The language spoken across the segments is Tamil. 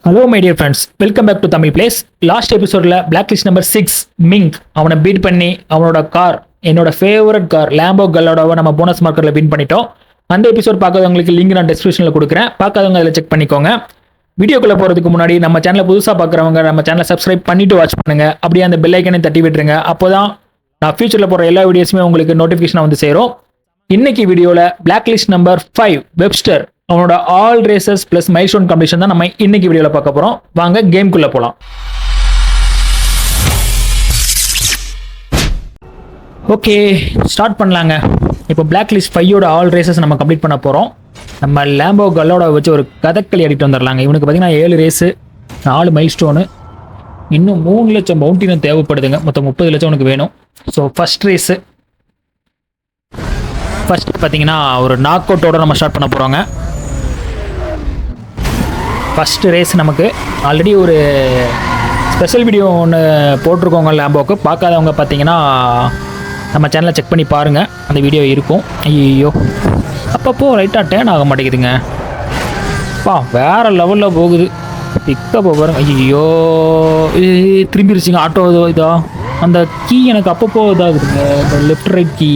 Hello my dear friends, welcome back to Tamil place. Last எபிசோடில் பிளாக் லிஸ்ட் நம்பர் 6 மிங்க் அவனை பீட் பண்ணி அவனோட கார், என்னோட ஃபேவரட் கார் லேம்போ கல்லோட நம்ம போனஸ் மார்க்கெட்டில் வின் பண்ணிட்டோம். அந்த எபிசோட் பார்க்காதவங்களுக்கு லிங்க் நான் டிஸ்கிரிப்ஷனில் கொடுக்குறேன், பார்க்காதவங்க அதில் செக் பண்ணிக்கோங்க. வீடியோக்குள்ளே போகிறதுக்கு முன்னாடி நம்ம சேனலை புதுசாக பார்க்குறவங்க நம்ம சேனலை சப்ஸ்கிரைப் பண்ணிட்டு வாட்ச் பண்ணுங்க. அப்படியே அந்த பெல் ஐக்கனை தட்டி விட்டுருங்க. அப்போ தான் நான் ஃபியூச்சரில் போகிற எல்லா வீடியோஸுமே உங்களுக்கு நோட்டிஃபிகேஷன் வந்து சேரும். இன்னைக்கு வீடியோவில் பிளாக் லிஸ்ட் நம்பர் 5 வெப்ஸ்டர் அவனோட all races plus milestone completion தான் நம்ம இன்னைக்கு வீடியோவில் பார்க்க போகிறோம். வாங்க கேம்குள்ளே போகலாம். ஓகே, ஸ்டார்ட் பண்ணலாங்க. இப்போ பிளாக் லிஸ்ட் 5ஓட ஆல் ரேசஸ் நம்ம கம்ப்ளீட் பண்ண போகிறோம். நம்ம லேம்போ கல்லோட வச்சு ஒரு கதக்களி அடிட்டு வந்துடலாங்க. இவனுக்கு பார்த்தீங்கன்னா 7 ரேஸு, 4 மைல்ஸ்டோனு, இன்னும் 3 லட்சம் பவுண்டினும் தேவைப்படுதுங்க. மொத்தம் 30 லட்சம் உனக்கு வேணும். ஸோ ஃபர்ஸ்ட் ரேஸு பார்த்தீங்கன்னா ஒரு நாக் அவுட்டோட நம்ம ஸ்டார்ட் பண்ண போகிறோங்க. ஃபஸ்ட்டு ரேஸ் நமக்கு ஆல்ரெடி ஒரு ஸ்பெஷல் வீடியோ ஒன்று போட்டிருக்கோங்க லேம்போக்கு. பார்க்காதவங்க பார்த்தீங்கன்னா நம்ம சேனலை செக் பண்ணி பாருங்கள், அந்த வீடியோ இருக்கும். ஐயோ, அப்பப்போ லைட்டாக டேர்ன் ஆக மாட்டேங்குதுங்க. வேறு லெவலில் போகுது. பிக்கப் பாருங்க. ஐயோ, திரும்பிடுச்சிங்க ஆட்டோ. இதா அந்த கீ எனக்கு அப்பப்போ இதாகுதுங்க, லெஃப்ட் ரைட் கீ.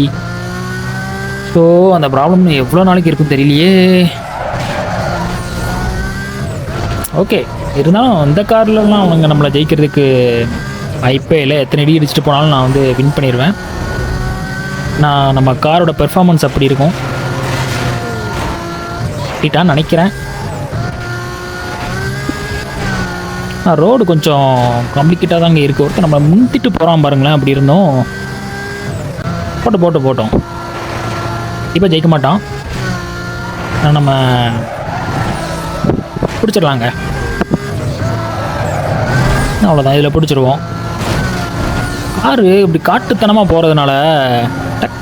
ஸோ அந்த ப்ராப்ளம் எவ்வளோ நாளைக்கு இருக்குன்னு தெரியலையே. ஓகே, இருந்தாலும் அந்த கார்லலாம் அவங்க நம்மளை ஜெயிக்கிறதுக்கு வாய்ப்பே இல்லை. எத்தனை அடி அடிச்சுட்டு போனாலும் நான் வந்து வின் பண்ணிடுவேன். நம்ம காரோட பெர்ஃபார்மன்ஸ் அப்படி இருக்கும் கிட்டான்னு நினைக்கிறேன். ரோடு கொஞ்சம் காம்ப்ளிகேட்டாக தாங்க இருக்குது. ஒருத்தர் நம்மளை முந்திட்டு போகிறான் பாருங்களேன். அப்படி இருந்தோம் போட்டோம் இப்போ ஜெயிக்க மாட்டான். நம்ம பிடிச்சிடலாங்க. அவ்வளோதான், இதில் பிடிச்சிருவோம். காரு இப்படி காட்டுத்தனமாக போகிறதுனால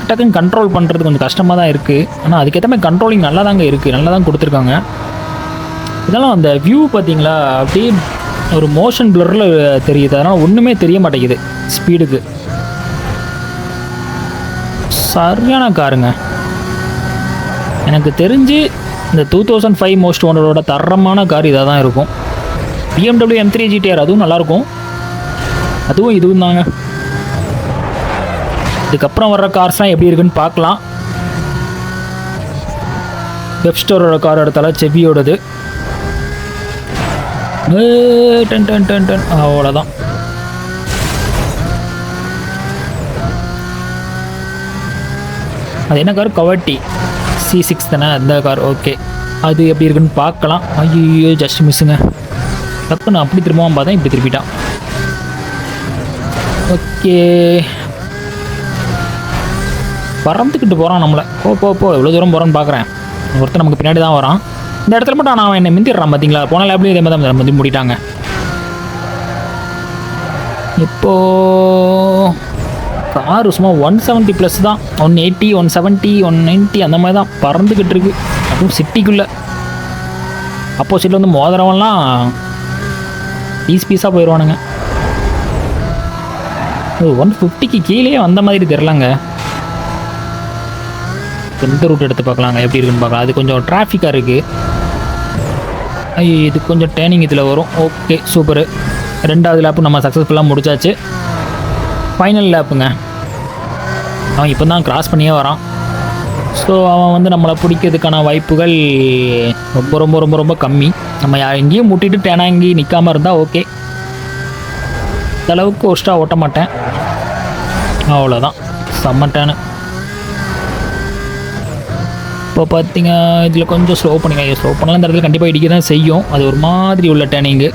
டக்குன்னு கண்ட்ரோல் பண்ணுறது கொஞ்சம் கஷ்டமாக தான் இருக்குது. ஆனால் அதுக்கேற்ற மாதிரி கண்ட்ரோலிங் நல்லா தாங்க இருக்குது, நல்லா தான் கொடுத்துருக்காங்க. இதெல்லாம் அந்த வியூ பார்த்தீங்களா, அப்படியே ஒரு மோஷன் பிளரில் தெரியுது. அதனால் ஒன்றுமே தெரிய மாட்டேங்குது ஸ்பீடுக்கு. சரியான காருங்க. எனக்கு தெரிஞ்சு இந்த 2005 மோஸ்ட் வாண்டடோட தரமான கார் இதாக தான் இருக்கும். BMW M3 GTR அதுவும் நல்லாயிருக்கும். அதுவும் இதுவும் தாங்க. இதுக்கப்புறம் வர்ற கார்ஸ்லாம் எப்படி இருக்குன்னு பார்க்கலாம். வெப்ஸ்டரோட கார் எடுத்தால செவியோடது. டன் டன் டன் டன், அவ்வளோதான். அது என்ன கார்? கவர்ட்டி C6 தானே அந்த கார். ஓகே, அது எப்படி இருக்குன்னு பார்க்கலாம். ஐயோ, ஜஸ்ட் மிஸ்ஸுங்க. தப்பு, நான் அப்படி திரும்பவும் பார்த்தேன், இப்படி திருப்பிட்டான். ஓகே, பறந்துக்கிட்டு போகிறான் நம்மளை. போ எவ்வளோ தூரம் போகிறான்னு பார்க்குறேன். ஒருத்தர் நமக்கு பின்னாடி தான் வரான். இந்த இடத்துல மட்டும் நான் என்னை மிந்திடுறான் பார்த்தீங்களா. போன லேப்லேயும் இதே மாதிரி தான் மிந்தி முடிட்டாங்க. இப்போது காரு சும்மா 170 ப்ளஸ் தான். 180, 170, 190 அந்த மாதிரி தான் பறந்துக்கிட்டு இருக்கு. அதுவும் சிட்டிக்குள்ளே. ஆப்போசிட்டில் வந்து மோதிரவெல்லாம் பீஸாக போயிடுவானுங்க. 150க்கு கீழே வந்த மாதிரி தெரிலங்க. எந்த ரூட் எடுத்து பார்க்கலாங்க, எப்படி இருக்குன்னு பார்க்கலாம். அது கொஞ்சம் டிராஃபிக்காக இருக்குது. ஐயோ, இது கொஞ்சம் டேர்னிங் இதில் வரும். Okay, super. 2வது லேப்பு நம்ம சக்ஸஸ்ஃபுல்லாக முடிச்சாச்சு. ஃபைனல் லேப்புங்க. அவன் இப்போ தான் கிராஸ் பண்ணியே வரான். ஸோ அவன் வந்து நம்மளை பிடிக்கிறதுக்கான வாய்ப்புகள் ரொம்ப ரொம்ப ரொம்ப ரொம்ப கம்மி. நம்ம எங்கேயும் முட்டிட்டு டேனாங்கி நிற்காமல் இருந்தால் ஓகே. அந்தளவுக்கு ஒஸ்ட்டாக ஓட்ட மாட்டேன். அவ்வளோதான், செம்ம டேனு. இப்போ பார்த்தீங்க, இதில் கொஞ்சம் ஸ்லோ பண்ணிங்க. ஸ்லோ பண்ணலாம், இந்த இடத்துல கண்டிப்பாக இடிக்க தான் செய்யும். அது ஒரு மாதிரி உள்ள டேனிங்கு.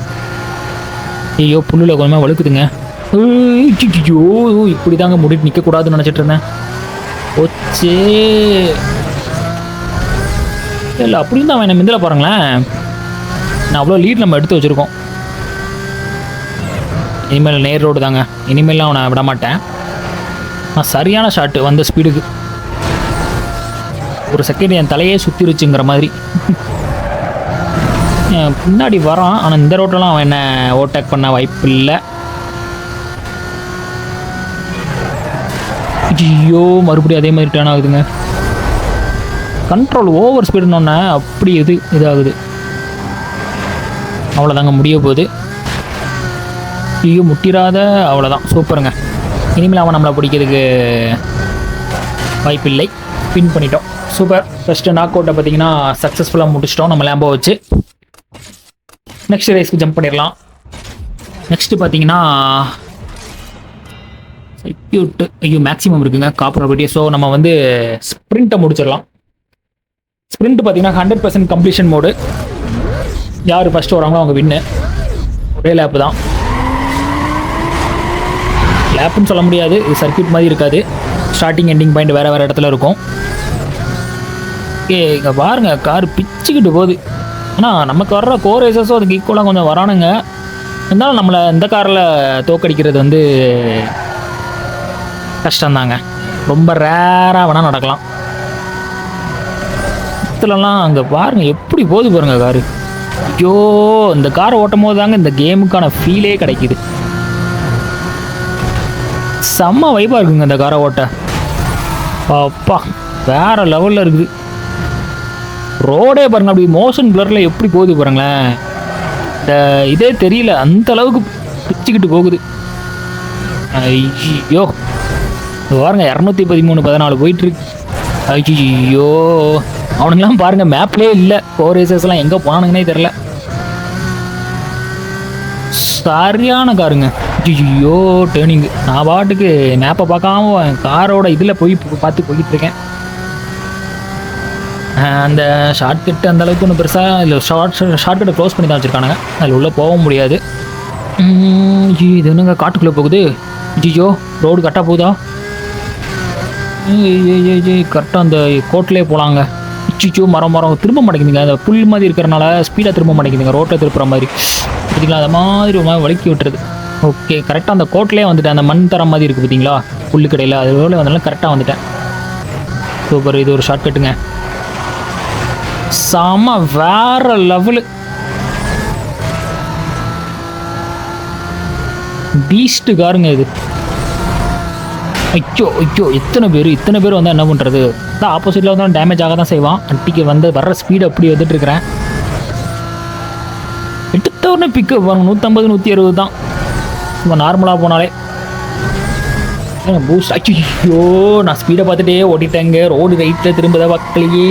ஐயோ, புல்லில் கொஞ்சமாக வழுக்குதுங்க. ஐயோ, இப்படி தாங்க முடிட்டு நிற்கக்கூடாதுன்னு நினச்சிட்டு இருந்தேன். ஓச்சே, இல்லை அப்படி தான் அவன் மிந்தில் பாருங்களேன். நான் அவ்வளோ லீட் நம்ம எடுத்து வச்சுருக்கோம். இனிமேல் நேர் ரோடு தாங்க. இனிமேலாம் அவனை விட மாட்டேன். நான் சரியான ஷாட்டு வந்த ஸ்பீடுக்கு. ஒரு செகண்ட் என் தலையே சுற்றிருச்சுங்கிற மாதிரி. பின்னாடி வரான், ஆனால் இந்த ரோட்டெல்லாம் அவன் என்ன ஓவர்டேக் பண்ண வாய்ப்பு இல்லை. ஐயோ, மறுபடியும் அதே மாதிரி டேர்ன் ஆகுதுங்க. கண்ட்ரோல் ஓவர் ஸ்பீடுனோடனே அப்படி இதாகுது. அவ்வளோதாங்க முடிய போகுது. ஐயோ முட்டிராத, அவ்வளோதான். சூப்பருங்க. இனிமேல் அவன் நம்மளை பிடிக்கிறதுக்கு வாய்ப்பில்லை. வின் பண்ணிட்டோம். சூப்பர். ஃபஸ்ட்டு நாக் அவுட்டை பார்த்தீங்கன்னா சக்ஸஸ்ஃபுல்லாக முடிச்சிட்டோம் நம்ம லேம்போ வச்சு. நெக்ஸ்ட் ரேஸ்க்கு ஜம்ப் பண்ணிடலாம். நெக்ஸ்ட்டு பார்த்தீங்கன்னா செக்யூட். ஐயோ மேக்ஸிமம் இருக்குங்க காப்பர் அப்படியே. ஸோ நம்ம வந்து ஸ்ப்ரிண்ட்டை முடிச்சிடலாம். ஸ்ப்ரிண்ட் பார்த்தீங்கன்னா 100% கம்ப்ளீஷன் மோடு. யார் ஃபஸ்ட்டு வராங்களோ அவங்க வின்னு. ஒரே லேப்பு தான். லேப்புன்னு சொல்ல முடியாது, இது சர்க்கியூட் மாதிரி இருக்காது. ஸ்டார்டிங் எண்டிங் பாயிண்ட் வேறு வேறு இடத்துல இருக்கும். ஓகே, இங்கே பாருங்க கார் பிச்சுக்கிட்டு போகுது. ஆனால் நமக்கு வர்ற கோர் ரேசஸும் அதுக்கு ஈக்குவலாக கொஞ்சம் வரானுங்க. இருந்தாலும் நம்மளை இந்த காரில் தோக்கடிக்கிறது வந்து கஷ்டம்தாங்க. ரொம்ப ரேராக வேணால் நடக்கலாம். இடத்துலலாம் அங்கே பாருங்கள் எப்படி போகுது பாருங்க காரு. ஐயோ, இந்த காரை ஓட்டும் போது தாங்க இந்த கேமுக்கான ஃபீலே கிடைக்குது. செம்ம வைப்பாக இருக்குங்க இந்த காரை ஓட்ட. அப்பா வேற லெவலில் இருக்குது. ரோடே பாருங்க அப்படி மோஷன் பிளரில் எப்படி போகுது பாருங்களேன். இந்த இதே தெரியல, அந்த அளவுக்கு பிச்சுக்கிட்டு போகுது. ஐயோ பாருங்க 213-14 போயிட்டுருக்கு. ஐயோ அவனுங்களாம் பாருங்க மேப்லேயே இல்லை. கோர் ரேசஸ்லாம் எங்கே போனானுங்கன்னே தெரில. சரியான காருங்க. ஐயோ டேர்னிங். நான் பாட்டுக்கு மேப்பை பார்க்காம காரோட இதில் போய் பார்த்து போய்கிட்டு இருக்கேன். அந்த ஷார்ட்கட்டு அந்த அளவுக்கு ஒன்றும் பெருசாக இல்லை. ஷார்ட்கட்டை க்ளோஸ் பண்ணி தான் வச்சுருக்கானுங்க. அதில் உள்ளே போக முடியாது. இது என்னங்க காட்டுக்குள்ளே போகுது. ஐயோ ரோடு கரெக்டாக போகுதா? கரெக்டாக அந்த கோட்டிலே போகலாங்க. இச்சிச்சோ மரம் திரும்ப மாட்டேங்குதுங்க. அந்த புல் மாதிரி இருக்கிறனால ஸ்பீடாக திரும்ப மாட்டேங்குதுங்க. ரோட்டில் திருப்புற மாதிரி பார்த்தீங்களா, அது மாதிரி ஒரு மாதிரி வலிக்கி விட்டுருது. ஓகே, கரெக்டாக அந்த கோட்லேயே வந்துட்டேன். அந்த மண் தரம் மாதிரி இருக்குது பார்த்தீங்களா புல்லு கடையில், அதோட வந்தாலும் கரெக்டாக வந்துட்டேன். சூப்பர். இது ஒரு ஷார்ட்கட்டுங்க. செம வேற லெவலு. பீஸ்ட் காருங்க இது. ஐயோ ஐயோ இத்தனை பேர் வந்தால் என்ன பண்ணுறது? தான் ஆப்போசிட்டில் வந்தால் டேமேஜ் ஆக தான் செய்வான். அன்றைக்கி வந்து வர்ற ஸ்பீடு அப்படி வந்துட்டு இருக்கிறேன். எடுத்த உடனே பிக்கப் 150-160 தான் நம்ம நார்மலாக போனாலே. பூஸ்ட். ஐயோ நான் ஸ்பீடை பார்த்துட்டே ஓட்டிட்டேங்க. ரோடு ரைட்டில் திரும்புத பக்கலையே.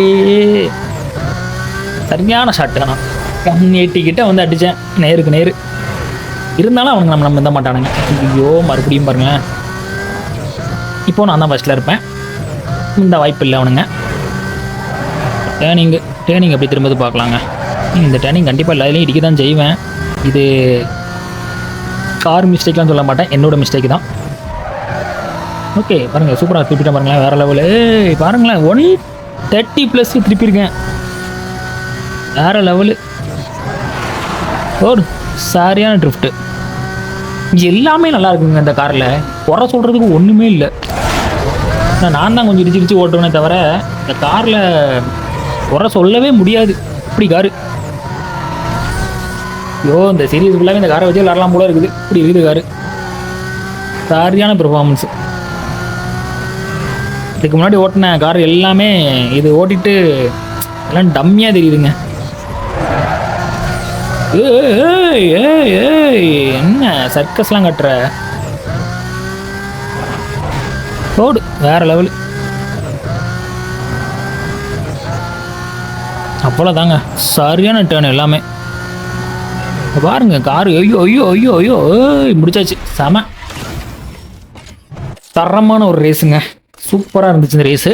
சரியான ஷாட்டு. நான் 180 கிட்ட வந்து அடித்தேன் நேருக்கு நேரு. இருந்தாலும் அவனுங்க நம்ம எந்த மாட்டானுங்க. ஐயோ மறுபடியும் பாருங்களேன். இப்போ நான் தான் ஃபஸ்ட்டில் இருப்பேன். இந்த வாய்ப்பு இல்லை அவனுங்க. டேர்னிங் எப்படி திரும்பது பார்க்கலாங்க. இந்த டேர்னிங் கண்டிப்பாக எல்லாத்துலேயும் இடிக்க தான் செய்வேன். இது கார் மிஸ்டேக்லாம் சொல்ல மாட்டேன், என்னோட மிஸ்டேக் தான். ஓகே பாருங்கள், சூப்பராக திருப்பிட்டேன் பாருங்களேன். வேறு லெவலு பாருங்களேன். 130+ திருப்பியிருக்கேன். வேறு லெவலு. ஒரு சரியான ட்ரிஃப்ட்டு. எல்லாமே நல்லா இருக்குங்க இந்த காரில். குறை சொல்கிறதுக்கு ஒன்றுமே இல்லை. நான் தான் கொஞ்சம் இடிச்சு ஓட்டுவேனே தவிர இந்த காரில் குறை சொல்லவே முடியாது. இப்படி காரு. ஐயோ இந்த சீரீஸ் ஃபுல்லாகவே இந்த காரை வச்சு விளாடலாம் போல இருக்குது. இப்படி இருக்குது காரு. சரியான பெர்ஃபார்மன்ஸு. இதுக்கு முன்னாடி ஓட்டின கார் எல்லாமே இது ஓட்டிட்டு எல்லாம் டம்மியாக தெரியுதுங்க. என்ன சர்க்கஸ்லாம் கட்டுற? ரோடு வேற லெவலு. அவ்வளோதாங்க, சரியான டேர்ன் எல்லாமே. பாருங்க காரு. ஐயோ ஐயோ ஐயோ ஐயோ முடிச்சாச்சு. செம தரமான ஒரு ரேஸுங்க. சூப்பராக இருந்துச்சு இந்த ரேஸு.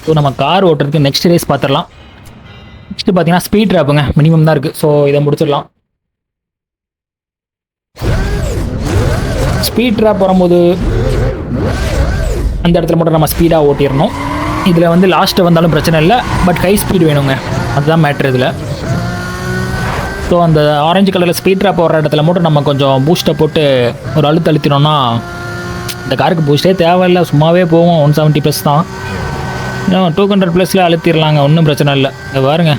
ஸோ நம்ம கார் ஓட்டுறதுக்கு நெக்ஸ்ட் ரேஸ் பார்த்துடலாம். நெக்ஸ்ட்டு பார்த்தீங்கன்னா ஸ்பீட் ட்ராப்புங்க. மினிமம் தான் இருக்குது. ஸோ இதை முடிச்சிடலாம். ஸ்பீட் ட்ராப் வரும்போது அந்த இடத்துல மட்டும் நம்ம ஸ்பீடாக ஓட்டிடணும். இதில் வந்து லாஸ்ட்டு வந்தாலும் பிரச்சனை இல்லை, பட் ஹை ஸ்பீடு வேணுங்க. அதுதான் மேட்ரு இதில். ஸோ அந்த ஆரஞ்சு கலரில் ஸ்பீட் ட்ராப் வர இடத்துல மட்டும் நம்ம கொஞ்சம் பூஸ்ட்டை போட்டு ஒரு அழுத்தினோன்னா இந்த காருக்கு பூஸ்ட்டே தேவையில்லை, சும்மாவே போவோம். 170+ தான். 200+ அழுத்திடலாங்க, ஒன்றும் பிரச்சனை இல்லை. இதை பாருங்க,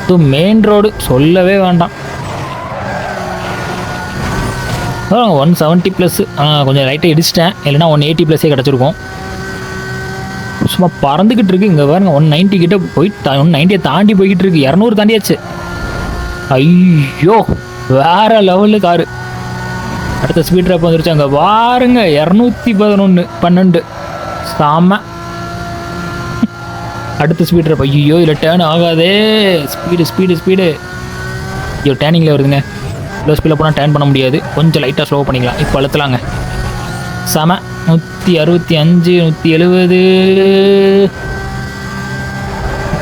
இது மெயின் ரோடு சொல்லவே வேண்டாம். 170+. கொஞ்சம் லைட்டாக இடிச்சிட்டேன், இல்லைனா 180+ கிடச்சிருக்கும். சும்மா பறந்துக்கிட்டு இருக்கு. இங்கே பாருங்க 190 கிட்ட போய் 190 தாண்டி போய்கிட்டு இருக்கு. 200 தாண்டியாச்சு. ஐயோ வேற லெவலு காரு. அடுத்த ஸ்பீட் ட்ராப் வந்துருச்சு. அங்கே பாருங்க 211 சாம. அடுத்த ஸ்பீட் ட்ராப். ஐயோ இதில் டேர்ன் ஆகாதே. ஸ்பீடு ஐயோ டேர்னிங்கில் வருதுங்க. இவ்வளோ ஸ்பீடில் போனால் டேர்ன் பண்ண முடியாது. கொஞ்சம் லைட்டாக ஸ்லோ பண்ணிக்கலாம். இப்போ அழுத்தலாங்க. செம. 165 170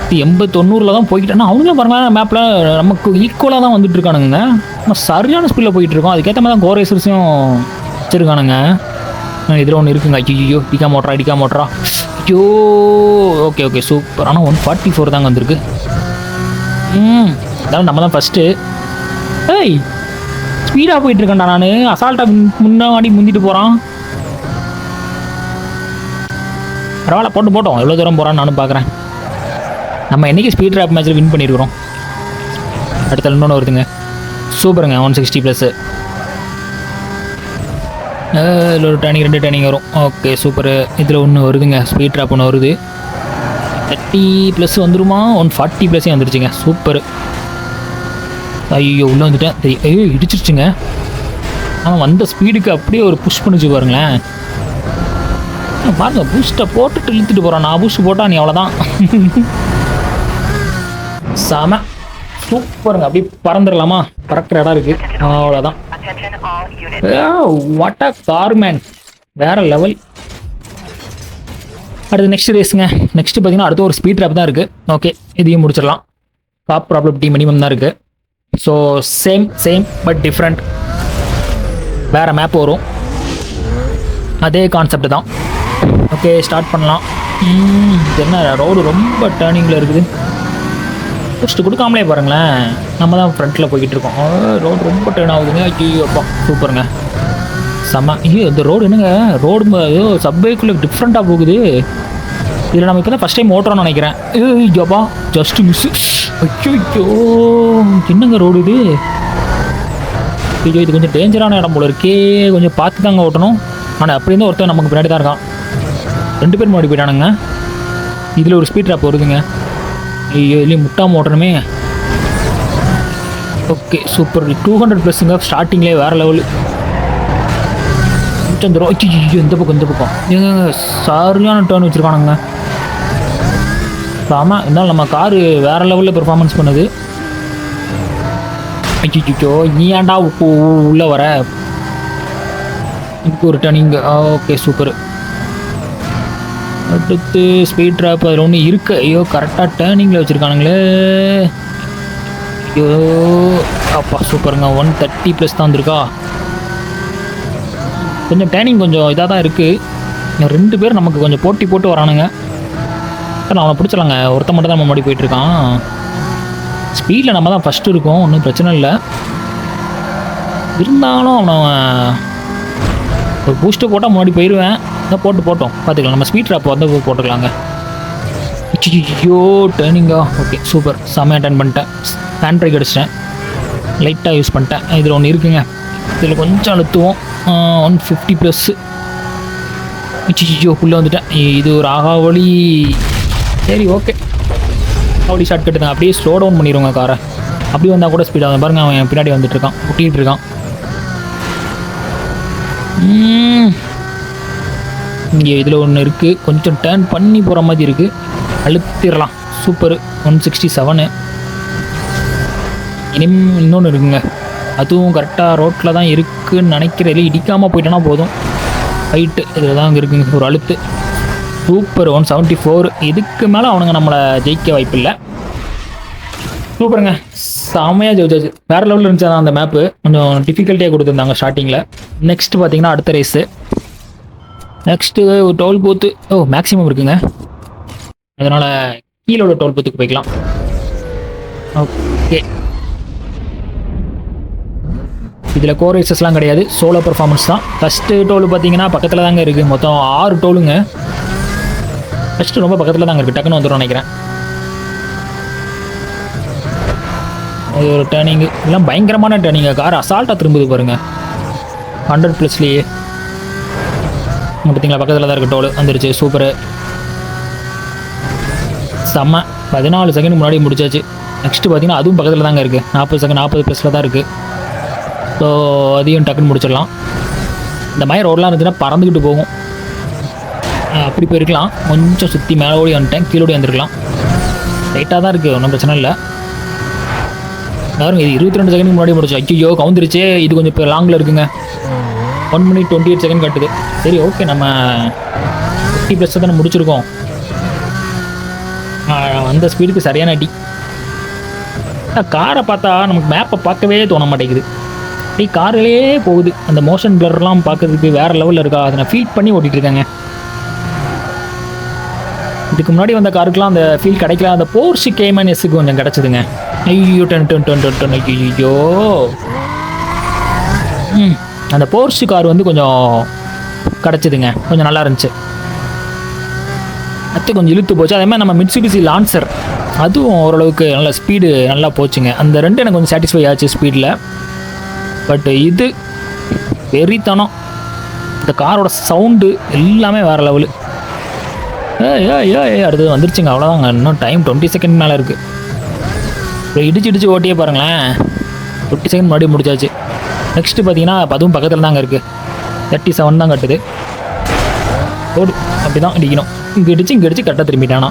180 தான் போய்கிட்டேன்னா அவங்களும் பாருங்களேன் மேப்பில் நமக்கு ஈக்குவலாக தான் வந்துட்டு இருக்கானுங்க. நம்ம சரியான ஸ்பீடில் போயிட்டு இருக்கோம். அதுக்கேற்ற மாதிரி தான் கோரேசர்ஸையும் வச்சுருக்கானுங்க. இதில் ஒன்று இருக்குங்க. ஐயோ டிக்கா மோட்டரா ஐயோ. Okay super. ஆனால் 144 தாங்க வந்திருக்கு. அதாவது நம்ம தான் ஃபஸ்ட்டு. ஏய் ஸ்பீடாக போயிட்டு இருக்கேன்டா நான். அசால்ட்டாக முன்னாடி முந்திட்டு போகிறான். பரவாயில்ல போட்டோம். எவ்வளோ தூரம் போகிறான்னு நானும் பார்க்குறேன். நம்ம என்றைக்கு ஸ்பீட் ட்ராப் மேட்ச்சில் வின் பண்ணியிருக்கிறோம். அடுத்த இன்னொன்று வருதுங்க. சூப்பருங்க 160+. இதில் ஒரு டேர்னிங் 2 டேர்னிங் வரும். Okay super. இதில் ஒன்று வருதுங்க. ஸ்பீட் ட்ராப் ஒன்று வருது. 30+ வந்துருமா. 140+ வந்துருச்சுங்க. சூப்பர். ஐயோ உள்ளே வந்துட்டேன். ஐயோ இடிச்சிருச்சுங்க. ஆனால் வந்த ஸ்பீடுக்கு அப்படியே ஒரு புஷ் பண்ணிச்சு பாருங்களேன். பாருங்க பூஸ்ட்டை போட்டுட்டு இழுத்துட்டு போகிறான். நான் பூஸ்ட் போட்டால் நீ அவ்வளோதான். செம சூப்பருங்க. அப்படி பறந்துடலாமா. பறக்கிற இடம் இருக்குது. அவ்வளோதான். What a car man. வேற லெவல். அடுத்து நெக்ஸ்ட் ரேஸுங்க. நெக்ஸ்ட் பார்த்தீங்கன்னா அடுத்த ஒரு ஸ்பீட் ட்ராப் தான் இருக்குது. ஓகே இதையும் முடிச்சிடலாம். காப் ப்ராப்ளம் மினிமம் தான் இருக்குது. So same but different. வேறு மேப் வரும். அதே கான்செப்ட் தான். ஓகே ஸ்டார்ட் பண்ணலாம். என்ன ரோடு ரொம்ப டேர்னிங்கில் இருக்குது. ஃபஸ்ட்டு கொடுக்காமலே பாருங்களேன். நம்ம தான் ஃப்ரண்ட்டில் போய்கிட்டு இருக்கோம். ரோடு ரொம்ப டேர்ன் ஆகுதுங்க. ஐயோ அப்பா சூப்பருங்க. செம்ம. ஐயோ இந்த ரோடு என்னங்க ரோடு ஐயோ சப்வேக்குள்ளே டிஃப்ரெண்ட்டாக போகுது. இதில் நம்ம இப்போ தான் ஃபஸ்ட் டைம் ஓட்டுறோம்னு நினைக்கிறேன். ஐயோப்பா ஜஸ்ட் மிஸ்ஸு. ஐயோ என்னங்க ரோடு இது. ஐயோ இது கொஞ்சம் டேஞ்சரான இடம் போல இருக்கே. கொஞ்சம் பார்த்து தாங்க ஓட்டணும். ஆனால் அப்படி இருந்தால் ஒருத்தர் நமக்கு பின்னாடி தான் இருக்கான். 2 பேர் முன்னாடி போயிட்டானுங்க. இதில் ஒரு ஸ்பீட் ட்ராப் வருதுங்க. ஐயோ இல்லையும் முட்டாமல் ஓட்டணுமே. Okay super. 200+ங்க ஸ்டார்டிங்லேயே வேறு லெவலு. தந்துடும். ஐயோ இந்த பக்கம் ஏங்க சரியான டேர்ன் வச்சுருக்கானுங்க. ஆமாம் இருந்தாலும் நம்ம காரு வேறு லெவலில் பெர்ஃபார்மன்ஸ் பண்ணுது. ஐயோ நீ ஏன்டா உள்ளே வர. இப்போ ஒரு டர்னிங். Okay super. அடுத்து ஸ்பீட் ட்ராப் அதில் ஒன்று இருக்கு. ஐயோ கரெக்டாக டேர்னிங்கில் வச்சுருக்கானுங்களே. ஐயோ அப்பா சூப்பருங்க. 130+ தான் வந்திருக்கா. கொஞ்சம் டேர்னிங் கொஞ்சம் இதாக தான் இருக்குது. 2 பேர் நமக்கு கொஞ்சம் போட்டி போட்டு வரானுங்க. சார் அவனை பிடிச்சலாங்க. ஒருத்த மட்டும் தான் நம்ம முன்னாடி போயிட்டுருக்கான். ஸ்பீடில் நம்ம தான் ஃபஸ்ட்டு இருக்கோம். ஒன்றும் பிரச்சனை இல்லை. இருந்தாலும் அவனை ஒரு பூஸ்ட்டு போட்டால் முன்னாடி போயிடுவேன். இதான் போட்டோம் பார்த்துக்கலாம். நம்ம ஸ்பீட் ட்ராப் வந்து போட்டுக்கலாங்க. ஐயோ டேர்னிங்கா. Okay super. செம்மையாக டர்ன் பண்ணிட்டேன். ஹேண்ட் பிரேக் அடிச்சிட்டேன். லைட்டாக யூஸ் பண்ணிட்டேன். இதில் ஒன்று இருக்குங்க. இதில் கொஞ்சம் அழுத்துவோம். 150+. ஐயோ உள்ளே வந்துட்டேன். இது ஒரு ஆகாவளி. சரி ஓகே ஆகாவளி ஷார்ட் கட்டு தான். அப்படியே ஸ்லோ டவுன் பண்ணிடுவோங்க காரை. அப்படி வந்தால் கூட ஸ்பீடாக பாருங்க. அவன் பின்னாடி வந்துட்டு இருக்கான். ஒட்டிகிட்டு இருக்கான். இங்கே இதில் ஒன்று இருக்குது. கொஞ்சம் டேர்ன் பண்ணி போகிற மாதிரி இருக்குது. அழுத்திடலாம். சூப்பர். 167. இன்னொன்று இருக்குங்க. அதுவும் கரெக்டாக ரோட்டில் தான் இருக்குதுன்னு நினைக்கிறேன். இடிக்காமல் போயிட்டோன்னா போதும். ஹைட்டு இதில் தான் அங்கே இருக்குங்க. ஒரு அழுத்து. சூப்பர். 174. இதுக்கு மேலே அவனுங்க நம்மளை ஜெயிக்க வாய்ப்பு இல்லை. சூப்பருங்க. செம்மையாக ஜெயிச்சாச்சு. வேறு லெவலில் இருந்துச்சு அந்த மேப்பு. கொஞ்சம் டிஃபிகல்ட்டியாக கொடுத்துருந்தாங்க ஸ்டார்டிங்கில். நெக்ஸ்ட்டு பார்த்தீங்கன்னா அடுத்த ரேஸு. நெக்ஸ்ட்டு ஒரு டோல் பூத்து. மேக்ஸிமம் இருக்குங்க. அதனால் கீழே உள்ள டோல் பூத்துக்கு போய்க்கலாம். ஓகே இதில் கோ ரேசஸ்லாம் கிடையாது. சோலோ பர்ஃபார்மன்ஸ் தான். ஃபஸ்ட்டு டோல் பார்த்தீங்கன்னா பக்கத்தில் தாங்க இருக்குது. மொத்தம் 6 டோலுங்க. ஃபஸ்ட்டு ரொம்ப பக்கத்தில் தாங்க இருக்குது. டக்குன்னு வந்துடும் நினைக்கிறேன். அது ஒரு டேர்னிங்கு. எல்லாம் பயங்கரமான டேர்னிங்க. கார் அசால்ட்டாக திரும்புது பாருங்கள். 100+லேயே பார்த்தீங்களா. பக்கத்தில் தான் இருக்குது. டோல் வந்துருச்சு. சூப்பரு. செம்ம. 14 செகண்ட் முன்னாடி முடிச்சாச்சு. நெக்ஸ்ட்டு பார்த்தீங்கன்னா அதுவும் பக்கத்தில் தாங்க இருக்குது, 40 செகண்ட் 40 ப்ளஸில் தான் இருக்குது. ஸோ அதையும் டக்குன்னு முடிச்சிடலாம். இந்த மாதிரி ரோடெலாம் இருந்துச்சுன்னா பறந்துக்கிட்டு போகும். அப்படி போயிருக்கலாம், கொஞ்சம் சுற்றி மேலே ஓடி வந்துட்டேன், கீழே ஓடி வந்துருக்கலாம். ரைட்டாக தான் இருக்குது, ஒன்றும் பிரச்சனை இல்லை. யாரும் இது 22 செகண்ட் முன்னாடி முடிச்சு. ஐயோ கவுந்துருச்சு. இது கொஞ்சம் இப்போ லாங்கில் இருக்குங்க, 1 minute 28 செகண்ட் கட்டுது. சரி ஓகே, நம்ம 50 ப்ளஸ் தானே முடிச்சிருக்கோம். அந்த ஸ்பீடுக்கு சரியான அடி. காரை பார்த்தா நமக்கு மேப்பை பார்க்கவே தோண மாட்டேங்குது. காரிலேயே போகுது. அந்த மோஷன் பிளர்லாம் பார்க்கறதுக்கு வேறு லெவலில் இருக்கா, அதை நான் ஃபீல் பண்ணி ஓட்டிகிட்டு இருக்கேங்க. இதுக்கு முன்னாடி வந்த காருக்கெலாம் அந்த ஃபீல் கிடைக்கல. அந்த போர்ஷி கேமன் எஸ்ஸுக்கு கொஞ்சம் கிடச்சிதுங்க. ஐயோ டன் ஐயோ. அந்த போர்ஷி கார் வந்து கொஞ்சம் கிடச்சிதுங்க, கொஞ்சம் நல்லா இருந்துச்சு. அது கொஞ்சம் இழுத்து போச்சு. அதே மாதிரி நம்ம மிட்சுபிஷி லான்சர், அதுவும் ஓரளவுக்கு நல்ல ஸ்பீடு நல்லா போச்சுங்க. அந்த ரெண்டு எனக்கு கொஞ்சம் சாட்டிஸ்ஃபை ஆச்சு ஸ்பீடில். பட் இது வெறித்தனம். இந்த காரோட சவுண்டு எல்லாமே வேறு லெவலு. அடுத்தது வந்துருச்சுங்க, அவ்வளோதாங்க. இன்னும் டைம் 20 செகண்ட் மேலே இருக்குது. இப்போ இடிச்சு ஓட்டியே பாருங்களேன், 20 செகண்ட் முன்னாடி முடிச்சாச்சு. நெக்ஸ்ட்டு பார்த்தீங்கன்னா அதுவும் பக்கத்தில் தாங்க இருக்குது, 37 தான் கட்டுது. ஓடு, அப்படி தான் இடிக்கணும். இங்கே இடிச்சு கரெக்டாக திரும்பிட்டானா.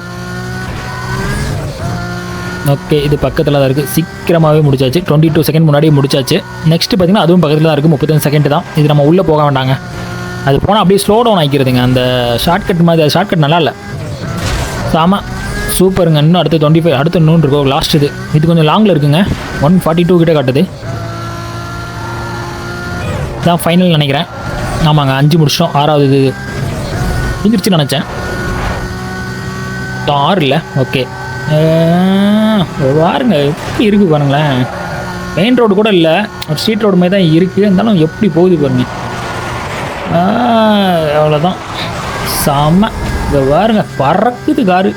ஓகே, இது பக்கத்தில் தான் இருக்குது, சீக்கிரமாகவே முடிச்சாச்சு. 22 செகண்ட் முன்னாடியே முடிச்சாச்சு. நெக்ஸ்ட்டு பார்த்தீங்கன்னா அதுவும் பக்கத்தில் தான் இருக்குது, 35 செகண்ட் தான். இது நம்ம உள்ளே போக வேண்டாங்க, அது போனால் அப்படியே ஸ்லோ டவுன் ஆகிக்கிறதுங்க. அந்த ஷார்ட்கட் மாதிரி, ஷார்ட்கட் நல்லா இல்லை. ஆமாம், சூப்பருங்க. இன்னும் அடுத்து 25, அடுத்து இன்னும் இருக்கும் லாஸ்ட். இது கொஞ்சம் லாங்கில் இருக்குங்க, 142 கிட்டே காட்டுது. இதான் ஃபைனல் நினைக்கிறேன். ஆமாங்க, 5 முடிச்சிட்டோம். 6வது இது முடிஞ்சிருச்சுன்னு நினச்சேன். 6 இல்லை. ஓகே பாருங்க எப்படி இருக்குது பாருங்களேன். மெயின் ரோடு கூட இல்லை, ஒரு ஸ்ட்ரீட் ரோடு மாதிரி தான் இருக்குது. இருந்தாலும் எப்படி போகுது பாருங்க. அவ்வளோதான், செம்ம. இதை பாருங்க, பறக்குது காரு,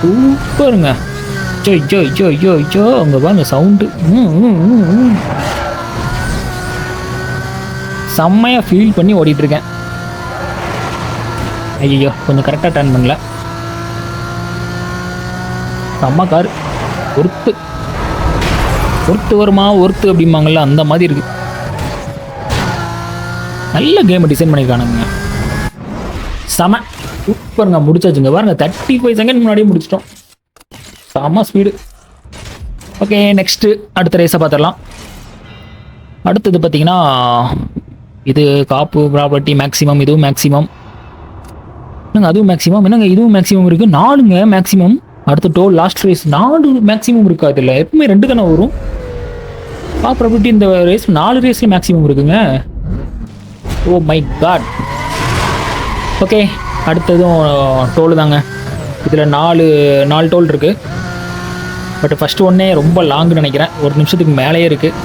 சூப்பருங்க. ஜோ அங்கே பாருங்க சவுண்டு, செம்மையாக ஃபீல் பண்ணி ஓடிட்டுருக்கேன். ஐயோ கொஞ்சம் கரெக்டாக டர்ன் பண்ணல. செம்ம காரு, ஒர்த்து வருமா ஒர்த்து அப்படிம்பாங்கள்ல, அந்த மாதிரி இருக்குது. நல்ல கேமை டிசைன் பண்ணியிருக்கானுங்க, செம சூப்பருங்க. முடிச்சாச்சுங்க பாருங்க, 35 செகண்ட் முன்னாடியே முடிச்சிட்டோம். செம ஸ்பீடு. ஓகே, நெக்ஸ்ட்டு அடுத்த ரேஸை பார்த்துடலாம். அடுத்தது பார்த்தீங்கன்னா இது காப்பு ப்ராப்பர்ட்டி மேக்ஸிமம், இதுவும் மேக்ஸிமம். என்னங்க அதுவும் மேக்ஸிமம், என்னங்க இதுவும் மேக்ஸிமம் இருக்குது. 4ங்க மேக்ஸிமம். அடுத்த டோல் லாஸ்ட் ரேஸ் 4 மேக்ஸிமம் இருக்கா? இதில் எப்பவுமே 2 தானே வரும். ப்ராப்பர்ட்டி இந்த ரேஸ் 4 ரேஸில் மேக்ஸிமம் இருக்குங்க. Oh my God. ஓகே, அடுத்ததும் டோல் தாங்க. இதில் 4 டோல் இருக்குது. பட் ஃபஸ்ட்டு ஒன்றே ரொம்ப லாங்குன்னு நினைக்கிறேன், 1 நிமிஷத்துக்கு மேலேயே இருக்குது.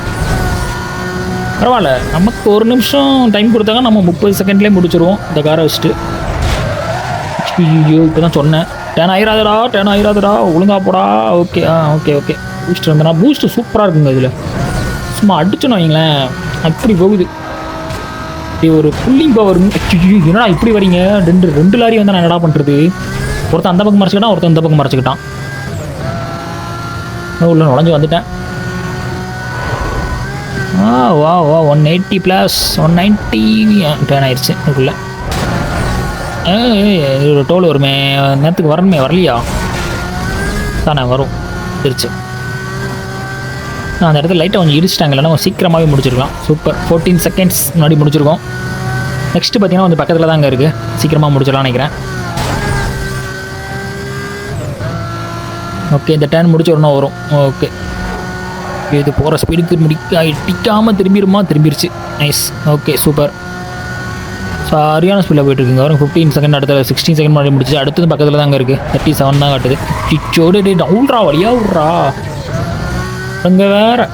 பரவாயில்ல, நமக்கு 1 நிமிஷம் டைம் கொடுத்தாங்க, நம்ம 30 செகண்ட்லேயே முடிச்சிருவோம் இந்த காரை வச்சுட்டு. ஐயோ இப்போ தான் சொன்னேன், டேன் ஆயிராதடா ஒழுங்கா போடா. ஓகே ஓகே பூஸ்ட் இருந்தனா, பூஸ்ட்டு சூப்பராக இருக்குங்க. இதில் சும்மா அடிச்சோன்னு வைங்களேன், அப்படி போகுது. இப்படி ஒரு புல்லிங் பவர். என்னடா இப்படி வரீங்க, ரெண்டு லாரி வந்து நான் என்னடா பண்ணுறது? ஒருத்தன் அந்த பக்கம் மறைச்சிக்கிட்டான், ஒருத்தன் இந்த பக்கம் மறைச்சிக்கிட்டான். உள்ள நுழைஞ்சு வந்துட்டேன். வா 180 + 190 டேன் ஆயிடுச்சு. அதுக்குள்ளே ஒரு டோல் வருமே, நேரத்துக்கு வரணுமே, வரலையா? தானே வரும், திருச்சு. நான் அந்த இடத்துல லைட்டை கொஞ்சம் இடிச்சிட்டாங்க, இல்லைன்னா சீக்கிரமாகவே முடிச்சிருக்கலாம். சூப்பர், 14 செகண்ட்ஸ் முன்னாடி முடிச்சிருக்கோம். நெக்ஸ்ட்டு பார்த்தீங்கன்னா கொஞ்சம் பக்கத்தில் தாங்க இருக்குது, சீக்கிரமாக முடிச்சிடலாம் நினைக்கிறேன். ஓகே, இந்த டேன் முடிச்சு வரணும் வரும். ஓகே, இது போகிற ஸ்பீடுக்கு இடிக்காமல் திரும்பிடுச்சு. நைஸ். ஓகே சூப்பர், சரியான ஸ்பீடில் போய்ட்டுருக்குங்க. வரும் 15 செகண்ட், அடுத்த 16 செகண்ட் முன்னாடி முடிச்சு. அடுத்தது பக்கத்தில் தாங்க இருக்குது, 37 தான் காட்டுது. சிச்சோடு டவுல்ரா, வழியா விட்றா. அங்கே வேறு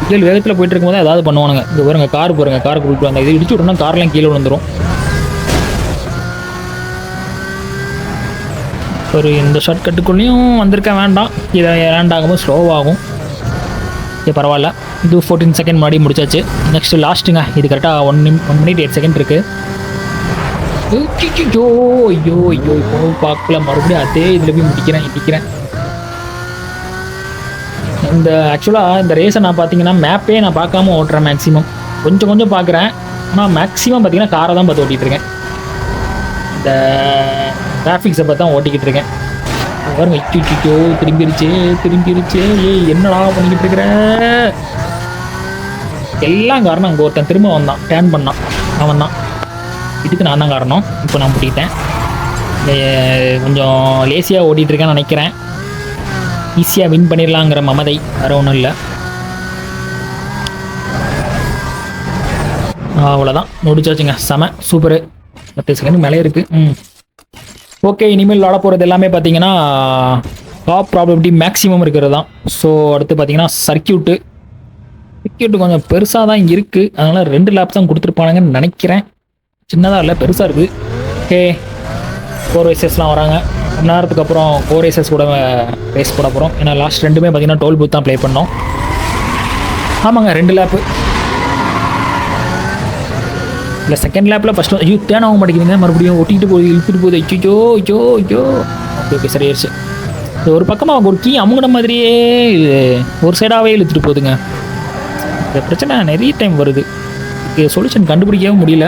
புயல் வேகத்தில் போயிட்டு இருக்கும்போது ஏதாவது பண்ணுவானுங்க. இங்கே பாருங்க, கார் பாருங்க, காருக்கு கூப்பிட்டு வந்தாங்க. இது இடிச்சு விட்டோம்னா கார்லாம் கீழே விழுந்துடும். ஒரு இந்த ஷார்ட் கட்டுக்குள்ளேயும் வந்திருக்க வேண்டாம், இதை லேண்டாகும்போது ஸ்லோவாகும். இது பரவாயில்ல. இது 14 செகண்ட் முன்னாடி முடிச்சாச்சு. நெக்ஸ்ட்டு லாஸ்ட்டுங்க, இது கரெக்டாக 1 minute 8 செகண்ட் இருக்குது. ஐயோ இப்போ பார்க்கல, மறுபடியும் அதே இதில் போய் இடிக்கிறேன். இந்த ஆக்சுவலாக இந்த ரேஸை நான் பார்த்தீங்கன்னா மேப்பே நான் பார்க்காம ஓட்டுறேன். மேக்ஸிமம் கொஞ்சம் கொஞ்சம் பார்க்குறேன், ஆனால் மேக்ஸிமம் பார்த்தீங்கன்னா காரை தான் பார்த்து ஓட்டிகிட்டு இருக்கேன். இந்த டிராஃபிக்ஸை பார்த்து தான் ஓட்டிக்கிட்டு இருக்கேன். பாருங்க, இச்சோ திரும்பிருச்சு. என்னடா பண்ணிக்கிட்டு இருக்கிற? எல்லாம் காரணம் அங்கே ஒருத்தன் திரும்ப வந்தான், டேர்ன் பண்ணான், அவன் தான். இதுக்கு நான் தான் காரணம். இப்போ நான் பிடிக்கிட்டேன். கொஞ்சம் லேசியாக ஓட்டிகிட்ருக்கேன்னு நினைக்கிறேன். ஈஸியாக வின் பண்ணிடலாங்கிற மமதை, வேறு ஒன்றும் இல்லை. அவ்வளோதான், முடிச்சாச்சுங்க. செம சூப்பரு. 10 செகண்ட் மேலே இருக்குது. ஓகே, இனிமேல் விளாட போகிறது எல்லாமே பார்த்தீங்கன்னா டாப் ப்ராபபிலிட்டி மேக்ஸிமம் இருக்கிறது தான். ஸோ அடுத்து பார்த்தீங்கன்னா சர்க்கியூட்டு கொஞ்சம் பெருசாக தான் இருக்குது. அதனால் 2 லேப் தான் கொடுத்துருப்பானுங்கன்னு நினைக்கிறேன். சின்னதாக இல்லை, பெருசாக இருக்குது. ஓகே, 4 ரேசஸ்லாம் வராங்க. கொஞ்ச நேரத்துக்கு அப்புறம் 4 ரேசஸ் கூட ரேஸ் போட போகிறோம். ஏன்னா லாஸ்ட் 2மே பார்த்தீங்கன்னா டோல் பூத் தான் ப்ளே பண்ணோம். ஆமாங்க, 2 லேப்பு இல்லை. செகண்ட் லேப்பில் ஃபஸ்ட்டு ஐயோ தேன் ஆக மாட்டேங்குதுங்க. மறுபடியும் ஒட்டிக்கிட்டு போகுது, இழுத்துட்டு போகுது. ஐயோ. ஓகே சரியாயிருச்சு. இது ஒரு பக்கமாக ஒரு கீ அமுங்கின மாதிரியே ஒரு சைடாகவே இழுத்துட்டு போகுதுங்க. இந்த பிரச்சனை நிறைய டைம் வருது. இதுக்கு சொல்யூஷன் கண்டுபிடிக்கவும் முடியல.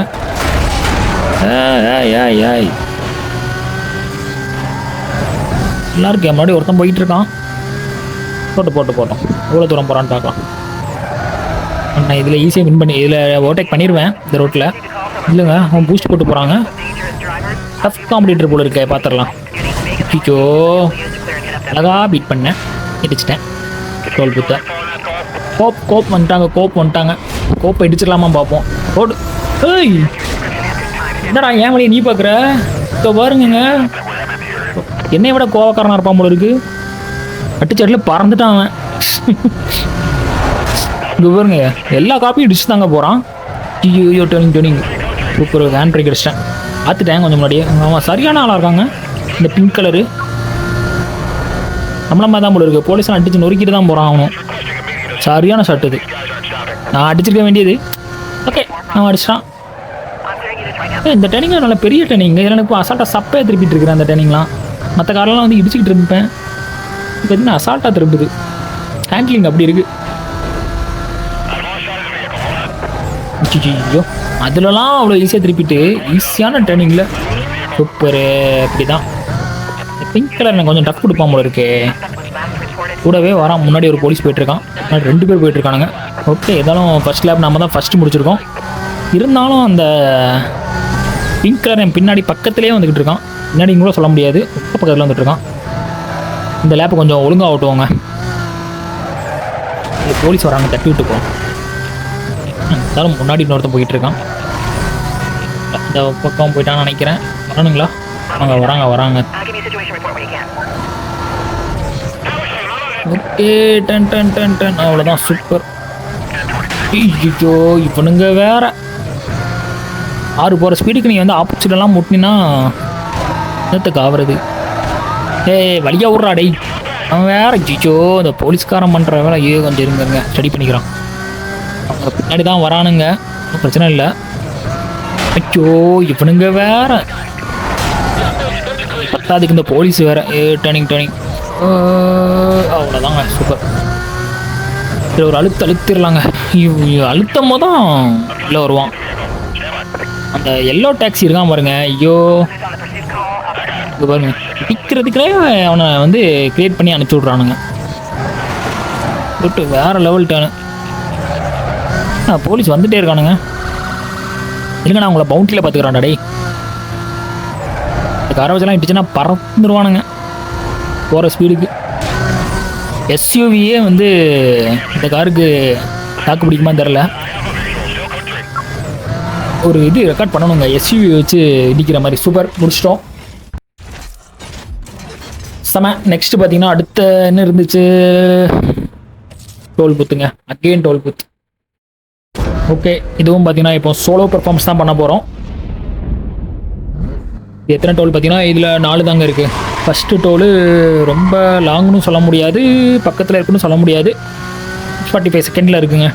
ஏய் எல்லாருக்கும் முன்னாடி ஒருத்தன் போயிட்டு இருக்கான். போட்டோம் எவ்வளோ தூரம் போகிறான்னு பார்க்கலாம். நான் இதில் ஈஸியாக வின் பண்ணி இதில் ஓவர்டேக் பண்ணிடுவேன் இந்த ரோட்டில். இல்லைங்க, அவன் பூஸ்ட் போட்டு போகிறாங்க. டஃப் காம்படிட்டர் போல இருக்க, பார்த்துடலாம். ஐயோ, அழகா பீட் பண்ணேன், இடிச்சிட்டேன். டோல் பூத்தை கோப் வந்துட்டாங்க. கோப்பை இடிச்சிடலாமா பார்ப்போம். ஓடு. ஏய், என்னடா ஏன் வழியை நீ பார்க்குற? இப்போ பாருங்க, என்னை விட கோவக்காரனாக இருப்பான் போல இருக்கு. அட்டுச்சட்டில் பறந்துட்டான் அவன். இங்கே பாருங்க, எல்லா காப்பியும் இடிச்சு தாங்க போகிறான். ஐயோ டர்னிங் சூப்பர். ஹேண்ட் பிரேக் அடிச்சிட்டேன், பார்த்துட்டேன் கொஞ்சம் முன்னாடியே. ஆமாம், சரியான ஆளாக இருக்காங்க. இந்த பிங்க் கலரு நம்மளம்மா தான் போல இருக்குது. போலீஸ்லாம் அடிச்சு நொறுக்கிட்டு தான் போகிறான் அவனும். சரியான ஷாட் இது, நான் அடிச்சிருக்க வேண்டியது. ஓகே, அவன் அடிச்சிட்டான். இந்த டர்னிங்லாம் நல்ல பெரிய டர்னிங். இதில் எனக்கு அசால்ட்டாக சப்பையாக திருப்பிட்டு இருக்கிறேன். அந்த டர்னிங்லாம் மற்ற காரெல்லாம் வந்து இடிச்சிக்கிட்டு இருப்பேன். இப்போ பார்த்தீங்கன்னா அசால்ட்டாக திருப்புது. ஹேண்ட்லிங் அப்படி இருக்குது. ஐயோ, அதுலலாம் அவ்வளோ ஈஸியாக திருப்பிட்டு ஈஸியான டர்னிங்கில் சூப்பரு. அப்படி தான் பிங்க் கலர் எனக்கு கொஞ்சம் டஃப் கொடுப்பான் போல இருக்கு. கூடவே வரான். முன்னாடி ஒரு போலீஸ் போயிட்டுருக்கான், முன்னாடி 2 பேர் போயிட்டுருக்கானுங்க. ஓகே, இருந்தாலும் ஃபர்ஸ்ட் லேப் நம்ம தான் ஃபஸ்ட்டு முடிச்சிருக்கோம். இருந்தாலும் அந்த பிங்க் கலர் என் பின்னாடி பக்கத்துலேயே வந்துக்கிட்டு இருக்கான். பின்னாடி கூட சொல்ல முடியாது, பக்கத்தில் வந்துட்டு இருக்கான். இந்த லேப்பை கொஞ்சம் ஒழுங்காக ஓட்டுவோங்க. போலீஸ் வராங்க, தட்டி விட்டு போவோம். இருந்தாலும் முன்னாடி இன்னொருத்தன் போயிட்டு இருக்கான். இந்த பக்கம் போயிட்டான்னு நினைக்கிறேன். வரணுங்களா? வராங்க. ஓகே, டன் அவ்வளோதான். சூப்பர். ஐயோ, இவனுங்க வேற 6 போகிற ஸ்பீடுக்கு நீ வந்து ஆப்போசிட்டெல்லாம் முட்டினா என்னத்துக்கு ஆகுறது? வழியாக விட்றா டை. அவன் வேற. ஐயோ, இந்த போலீஸ்காரன் பண்ணுற வேலை. ஐயோ, கொஞ்சம் இருங்க, ஸ்டடி பண்ணிக்கிறான். அவங்க பின்னாடி தான் வரானுங்க, பிரச்சனை இல்லை. ஐயோ, இவனுங்க வேற. பத்தாதுக்கு இந்த போலீஸ் வேற. டர்னிங் அவ்வளோதாங்க. சூப்பர். இதில் ஒரு அழுத்திடலாங்க. அழுத்தம் தான் இல்லை வருவான். அந்த எல்லோ டாக்ஸி இருக்கான் பாருங்க. ஐயோ, இது பாருங்க, டிக்கிறதுக்குள்ளே அவனை வந்து கிரியேட் பண்ணி அனுப்பிச்சி விட்றானுங்க. விட்டு வேறு லெவல் டேனு. போலீஸ் வந்துகிட்டே இருக்கானுங்க. இல்லைங்க, நான் உங்களை பவுண்டரியில் பார்த்துக்கிறான்டா டே. இந்த காரை வச்செல்லாம் இட்டுச்சுன்னா பறந்துருவானுங்க போகிற ஸ்பீடுக்கு. எஸ்யூவியே வந்து இந்த காருக்கு தாக்கு பிடிக்குமான்னு தெரில. ஒரு இது ரெக்கார்ட் பண்ணணுங்க, எஸ்யூவி வச்சு இடிக்கிற மாதிரி. சூப்பர், முடிச்சிட்டோம். செம. நெக்ஸ்ட் பார்த்தீங்கன்னா அடுத்த என்ன இருந்துச்சு? டோல் பூத்துங்க. Again toll booth. ஓகே, இதுவும் பார்த்தீங்கன்னா இப்போ சோலோ பெர்ஃபார்மன்ஸ் தான் பண்ண போகிறோம். எத்தனை டோல் பார்த்தீங்கன்னா இதில் 4 தாங்க இருக்குது. ஃபஸ்ட்டு டோலு ரொம்ப லாங்னு சொல்ல முடியாது, பக்கத்தில் இருக்குன்னு சொல்ல முடியாது. 45 செகண்டில் இருக்குங்க.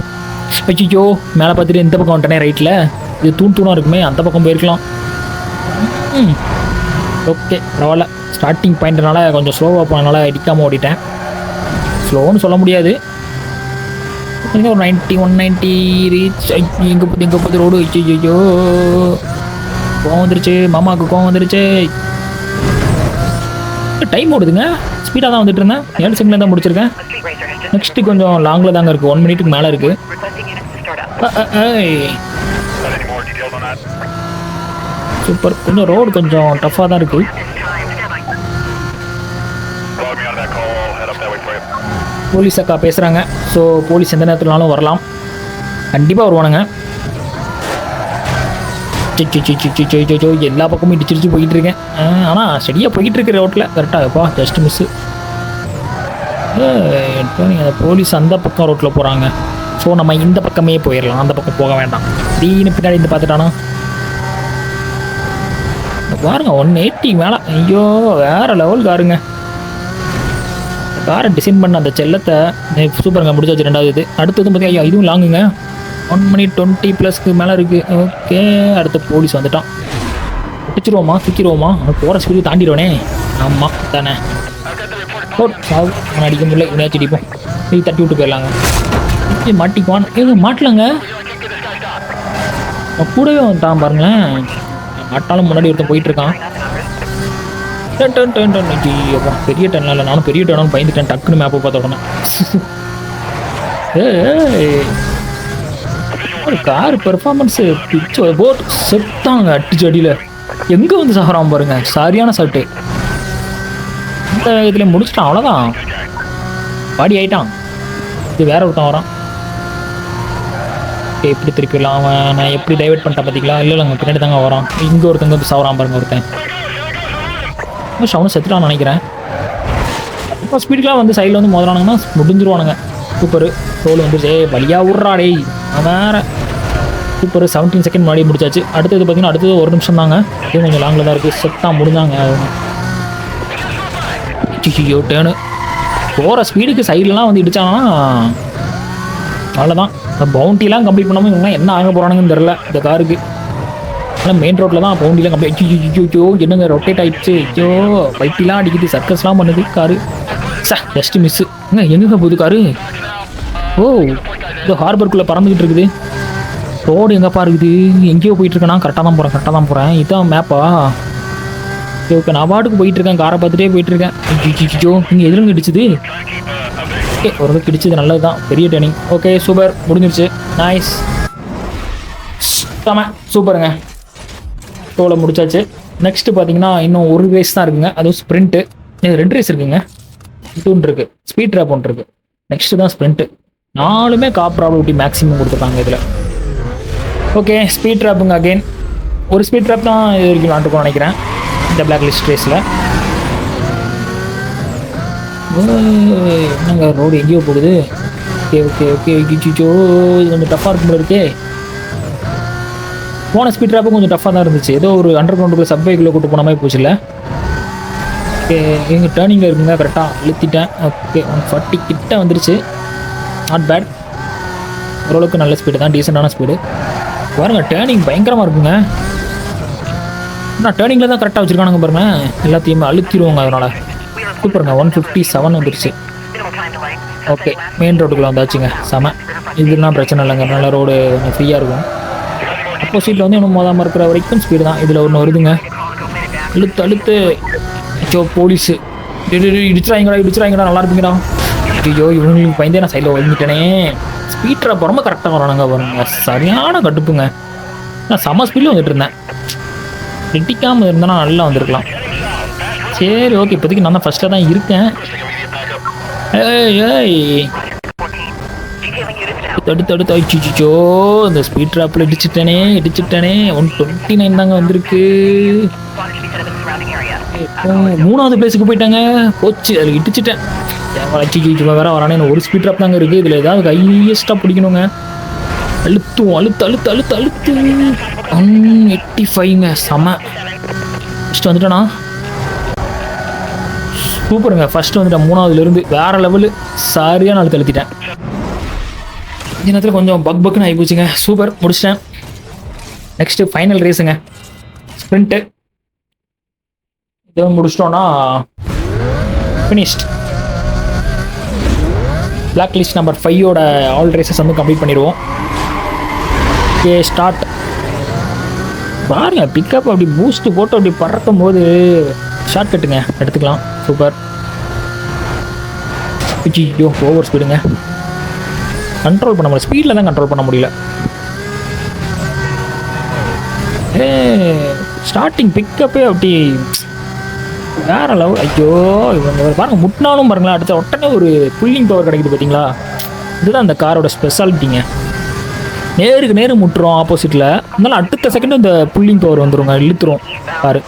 ஐயோ, மேலே பார்த்துட்டு இந்த பக்கம் வந்துட்டேனே ரைட்டில். இது தூணாக இருக்குமே, அந்த பக்கம் போயிருக்கலாம். ஓகே, பரவாயில்ல. ஸ்டார்டிங் பாயிண்ட்னால கொஞ்சம் ஸ்லோவாக போனதுனால இடிக்காமல் ஓடிட்டேன். ஸ்லோன்னு சொல்ல முடியாது. ஒரு 90 190 ரீச். எங்கே போகுது ரோடு? ஐயோ கோவம் வந்துருச்சு, மாமாவுக்கு கோவம் வந்துருச்சு. டைம் ஓடுதுங்க, ஸ்பீடாக தான் வந்துட்டு இருந்தேன். 7 செகண்ட்ல தான் முடிச்சிருக்கேன். நெக்ஸ்ட்டு கொஞ்சம் லாங்கில் தாங்க இருக்குது, 1 மினிட்டுக்கு மேலே இருக்குது. சூப்பர். கொஞ்சம் ரோடு கொஞ்சம் டஃப்பாக தான் இருக்குது. போலீஸ் அக்கா பேசுகிறாங்க. ஸோ போலீஸ் எந்த நேரத்துலனாலும் வரலாம், கண்டிப்பாக வருவானுங்க. எல்லா பக்கமும் இடிச்சிருச்சு போயிட்டு இருக்கேன். ஆனால் சரியாக போயிட்டு இருக்கு ரோட்டில் கரெக்டாக. எப்பா ஜஸ்ட் மிஸ்ஸு. அந்த போலீஸ் அந்த பக்கம் ரோட்டில் போகிறாங்க. ஸோ நம்ம இந்த பக்கமே போயிடலாம், அந்த பக்கம் போக வேண்டாம். திடீர்னு பின்னாடி இருந்து பார்த்துட்டானா பாருங்க 180 மேலே. ஐயோ வேறு லெவல் காருங்க. காரை டிசைன் பண்ண அந்த செல்லத்தை சூப்பருங்க. முடிச்சாச்சு ரெண்டாவது இது. அடுத்தது பார்த்தீங்கன்னா இதுவும் லாங்குங்க, 1 minute 20+ மேலே இருக்குது. ஓகே, அடுத்த போலீஸ் வந்துட்டான். பிடிச்சிருவோமா தூக்கிடுவோமா? போகிற ஸ்பீடு தாண்டிடுவோனே. ஆமாம் தானே. அவன் அடிக்க முடியல, இவனையாச்சும் அடிப்போம். இது தட்டி விட்டு போயிடலாங்க. மாட்டிக்குவான். மாட்டலாங்க, கூடவே வந்துட்டான் பாருங்களேன். மாட்டாலும் முன்னாடி ஒருத்தன் போயிட்டு இருக்கான். பெரிய டன்ல இல்லை, நானும் பெரிய டன்னு பயந்துட்டேன். டக்குன்னு மேப்பை பார்த்த உடனே ஒரு கார் பெர்ஃபார்மன்ஸு பிச்சு போட் செத்தாங்க அடிச்சு அடியில். எங்கே வந்து சாகுறான் பாருங்க, சரியான சட்டு. இந்த இதில் முடிச்சிட்டான், அவ்வளோதான். பாடி ஆயிட்டான். இது வேற ஒருத்தன் வரான். எப்படி திருப்பிடலாம்? அவன் நான் எப்படி டைவெர்ட் பண்ணிட்டேன் பார்த்தீங்களா? இல்லை அங்கே பின்னாடி தாங்க வரான். இங்கே ஒருத்தங்க வந்து சாகுறான் பாருங்க ஒருத்தன். அவனும் செத்துட்டான்னு நினைக்கிறேன். இப்போ ஸ்பீடுக்கெலாம் வந்து சைடில் வந்து மோதுறானுங்கன்னா முடிஞ்சிருவானுங்க. சூப்பரு. ரோல் வந்துருச்சு. வழியாக விட்றாடே வேற. சூப்பர். 17 செகண்ட் முன்னாடி முடிச்சாச்சு. அடுத்தது பார்த்தீங்கன்னா அடுத்தது 1 நிமிஷம் தாங்க. இது கொஞ்சம் லாங்கில் தான் இருக்குது. செத்தான் முடிஞ்சாங்க. ஐயோ டேனு போகிற ஸ்பீடுக்கு சைட்லலாம் வந்து இடிச்சாங்கன்னா அவ்வளோதான். இந்த பவுண்டிலாம் கம்ப்ளீட் பண்ணாமல் இவங்க என்ன ஆக போகிறானுங்கன்னு தெரில இந்த காருக்கு. ஆனால் மெயின் ரோட்டில் தான் பவுண்டிலாம் கம்ப்ளீட். ஐயோ என்னங்க ரொட்டேட் ஆகிடுச்சு. ஐயோ பைட்டிலாம் அடிக்குது, சர்க்கஸ்லாம் பண்ணுது காரு. Just miss. எங்கே போகுது காரு? ஓ இது ஹார்பருக்குள்ளே பறந்துக்கிட்டு இருக்குது. ரோடு எங்கேப்பா இருக்குது? எங்கேயோ போயிட்டுருக்கேனா? கரெக்டாக தான் போகிறேன். இதுதான் மேப்பா? ஓகே, நான் பாட்டுக்கு போயிட்டுருக்கேன், காரை பார்த்துட்டே போயிட்டுருக்கேன். ஐயோ இங்கே எதிரும் இடிச்சுது. ஓகே, ஓரளவுக்கு இடிச்சது நல்லது தான். பெரிய டேர்னிங். ஓகே சூப்பர், முடிஞ்சிருச்சு. நைஸ். சூப்பருங்க. ஷோவில் முடிச்சாச்சு. நெக்ஸ்ட்டு பார்த்தீங்கன்னா இன்னும் ஒரு ரேஸ் தான் இருக்குங்க, அதுவும் ஸ்ப்ரிண்ட்டு. 2 ரேஸ் இருக்குங்க. இதுன்னு இருக்குது, ஸ்பீட் ட்ராப் ஒன்று இருக்குது. நெக்ஸ்ட்டு தான் ஸ்ப்ரிண்ட்டு. 4மே கார் ப்ராபபிலிட்டி மேக்ஸிமம் கொடுத்துருக்காங்க இதில். ஓகே, ஸ்பீட் ட்ராப்புங்க. அகெயின் ஒரு ஸ்பீட் ட்ராப் தான் இது வரைக்கும் விளாண்டுருக்கோம்னு நினைக்கிறேன் இந்த பிளாக் லிஸ்ட் ரேஸில். என்னங்க ரோடு எங்கேயோ போகுது. Okay okay okay. கிச்சிச்சோ இது கொஞ்சம் டஃப்பாக இருக்கும் போல இருக்கே. போன ஸ்பீட் ட்ராப்பும் கொஞ்சம் டஃப்பாக தான் இருந்துச்சு. ஏதோ ஒரு அண்டர் கிரவுண்டுக்குள்ளே சப்வேக்குள்ளே கூட்டு போன மாதிரி போச்சு இல்லை? ஓகே, எங்கள் டேர்னிங்கில் இருக்குங்க. கரெக்டாக இழுத்திட்டேன். ஓகே, 140 கிட்ட வந்துருச்சு. Not bad. ஓரளவுக்கு நல்ல ஸ்பீடு தான், டீசெண்டான ஸ்பீடு. பாருங்க டேர்னிங் பயங்கரமாக இருக்குங்க. ஆனால் டேர்னிங்கில் தான் கரெக்டாக வச்சுருக்கானுங்க பாருங்க. எல்லாத்தையுமே அழுத்திடுவோங்க அதனால். சூப்பருங்க. 157 வந்துருச்சு. ஓகே, மெயின் ரோட்டுக்குள்ளே வந்தாச்சுங்க. செம. இதெல்லாம் பிரச்சனை இல்லைங்க, நல்ல ரோடு கொஞ்சம் ஃப்ரீயாக இருக்கும். அப்போசிட்டில் வந்து இன்னும் மோதாமல் இருக்கிற வரைக்கும் ஸ்பீடு தான். இதில் ஒன்று வருதுங்க, அழுத்து. ஐயோ போலீஸு இடிச்சுறாங்கடா நல்லா இருப்பீங்கடா. ஐயோ இவங்களுக்கு பயந்தே நான் சைடில் ஒதுங்கிட்டேனே. ஸ்பீட்டரை ரொம்ப கரெக்டாக வரானுங்க பாருங்க, சரியான கட்டுப்புங்க. நான் செம்ம ஸ்பீடில் வந்துட்டு இருந்தேன். இடிக்காமல் இருந்தேன்னா நல்லா வந்திருக்கலாம். சரி ஓகே, இப்போதைக்கு நான் தான் ஃபஸ்ட்டாக தான் இருக்கேன். தடுத்து ஆயிடுச்சோ, இந்த ஸ்பீட் ட்ராப்பில் இடிச்சுட்டேனே. 129 தாங்க வந்திருக்கு. 3வது பிளேஸுக்கு போயிட்டாங்க. போச்சு, அதில் இடிச்சிட்டேன். வேற வரானே. ஒரு ஸ்பீட் ட்ராப் தாங்க இருக்குது. இதில் ஏதாவது ஹையஸ்ட்டாக பிடிக்கணுங்க. அழுத்து 185ங்க. செம. ஃபஸ்ட்டு வந்துட்டேண்ணா. சூப்பருங்க, ஃபஸ்ட்டு வந்துட்டேன் 3வதுலேருந்து. வேறு லெவலு. சரியாக நான் அழுத்திட்டேன். இந்த நேரத்தில் கொஞ்சம் பக்குன்னு ஆகி போச்சுங்க. சூப்பர், முடிச்சிட்டேன். நெக்ஸ்ட்டு ஃபைனல் ரேஸுங்க, ஸ்ப்ரிண்ட்டு. இதை முடிச்சிட்டோன்னா ஃபினிஷ்ட். பிளாக் லிஸ்ட் நம்பர் 5ஓட ஆல் ரேசஸ் வந்து கம்ப்ளீட் பண்ணிடுவோம். Okay start. பாருங்க பிக்கப் அப்படி பூஸ்ட் போட்டு அப்படி பறக்கும் போது ஷார்ட் கட்டுங்க எடுத்துக்கலாம். சூப்பர். ஐயோ ஓவர் ஸ்பீடுங்க, கண்ட்ரோல் பண்ண முடியல, ஸ்பீடில் தான் கண்ட்ரோல் பண்ண முடியல. ஸ்டார்டிங் பிக்கப்பே அப்படி வேற லவ். ஐயோ இவங்க பாருங்க முட்டினாலும் பாருங்களா அடுத்த உடனே ஒரு புல்லிங் பவர் கிடைக்குது பார்த்தீங்களா. இதுதான் அந்த காரோட ஸ்பெஷாலிட்டிங்க. நேருக்கு நேரு முட்டுறோம் ஆப்போசிட்டில், அதனால அடுத்த செகண்ட் இந்த புல்லிங் பவர் வந்துடுங்க, இழுத்துரும் காரு.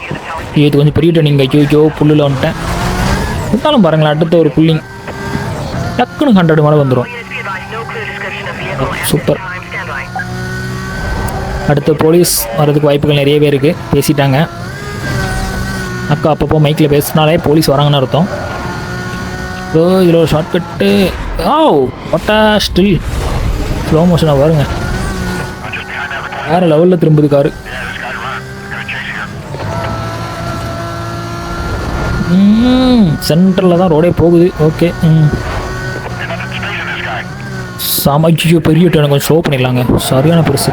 இது கொஞ்சம் பெரிய டர்னிங். ஐயோ புல்லில் வந்துட்டேன். இருந்தாலும் பாருங்களேன் அடுத்த ஒரு புல்லிங் டக்குன்னு 100 மேலே வந்துடும். சூப்பர். அடுத்த போலீஸ் வர்றதுக்கு வாய்ப்புகள் நிறையவே இருக்குது. பேசிட்டாங்க. அக்கா அப்பப்போ மைக்கில் பேசினாலே போலீஸ் வராங்கன்னு அர்த்தம். ஸோ இதில் ஒரு ஷார்ட்கட்டு. ஒட்டா ஸ்டில் ஸ்லோ மோஷனாக வருங்க, வேறு லெவலில் திரும்புது காரு. சென்டரில் தான் ரோடே போகுது. ஓகே சமைச்சு பெரிய டர்ன் கொஞ்சம் ஸ்லோ பண்ணிடலாங்க, சரியான பெருசு.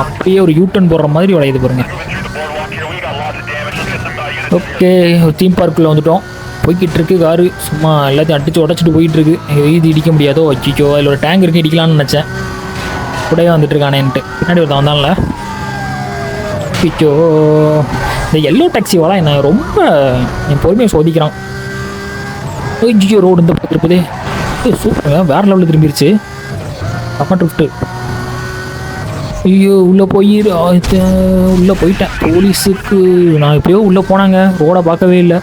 அப்படியே ஒரு யூட்டன் போடுற மாதிரி வளையுது பாருங்க. ஓகே ஒரு தீம் பார்க்குள்ளே வந்துட்டோம். போய்கிட்டு இருக்கு காரு, சும்மா எல்லாத்தையும் அடித்து உடச்சிட்டு போயிட்டு இருக்கு. இது இடிக்க முடியாதோ. அச்சிச்சோ அதில் ஒரு டேங்க் இருக்கு, இடிக்கலான்னு நினச்சேன். கூடவே வந்துட்டு இருக்கானேன்ட்டு பின்னாடி ஒருத்தன் வந்தான்ல. அச்சிச்சோ இந்த எல்லோ டாக்ஸி வாழ என்ன ரொம்ப என் பொறுமையை சோதிக்கிறான். ஐயோ ரோடு இந்த பக்கம் இருப்பதே சூப்பருங்க, வேறு லெவலில் திரும்பிடுச்சு. அம்மா ட்ரிஃப்ட்டு. ஐயோ உள்ளே போயிட்டேன். போலீஸுக்கு நான் எப்படியோ உள்ளே போனாங்க, ரோடை பார்க்கவே இல்லை.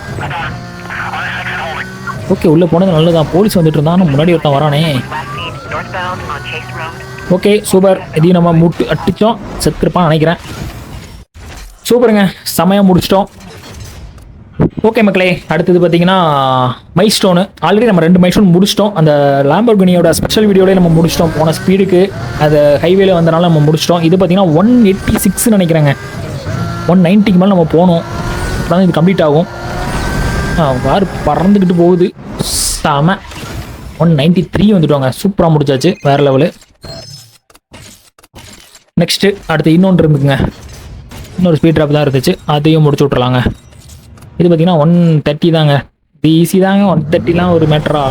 ஓகே உள்ளே போனது நல்லதான், போலீஸ் வந்துட்டு இருந்தான், முன்னாடி ஒருத்தன் வரானே. Okay super. இதையும் நம்ம முட்டு அடித்தோம், செத்துருப்பான்னு நினைக்கிறேன். சூப்பருங்க, செமையாக முடிச்சிட்டோம். ஓகே மக்களே, அடுத்தது பார்த்தீங்கன்னா மைல் ஸ்டோனு. ஆல்ரெடி நம்ம 2 மைல் ஸ்டோன் முடிச்சிட்டோம். அந்த லாம்போர்கினியோட ஸ்பெஷல் வீடியோலேயே நம்ம முடிச்சிட்டோம். போன ஸ்பீடுக்கு அது ஹைவேல வந்தனால நம்ம முடிச்சிட்டோம். இது பார்த்தீங்கன்னா 186 நினைக்கிறேங்க, 190க்கு மேலே நம்ம போகணும். அப்புறம் இது கம்ப்ளீட் ஆகும். கார் பறந்துக்கிட்டு போகுது சாம. 193 வந்துட்டோங்க, சூப்பராக முடிச்சாச்சு, வேறு லெவலு. நெக்ஸ்ட்டு அடுத்து இன்னொன்று இருந்துக்குங்க, இன்னொரு ஸ்பீட் ட்ராப் தான் இருந்துச்சு, அதையும் முடிச்சு விட்றலாங்க. இது பார்த்தீங்கன்னா 130 தாங்க, இது ஈஸி தாங்க. 130லாம் ஒரு மேட்டரா?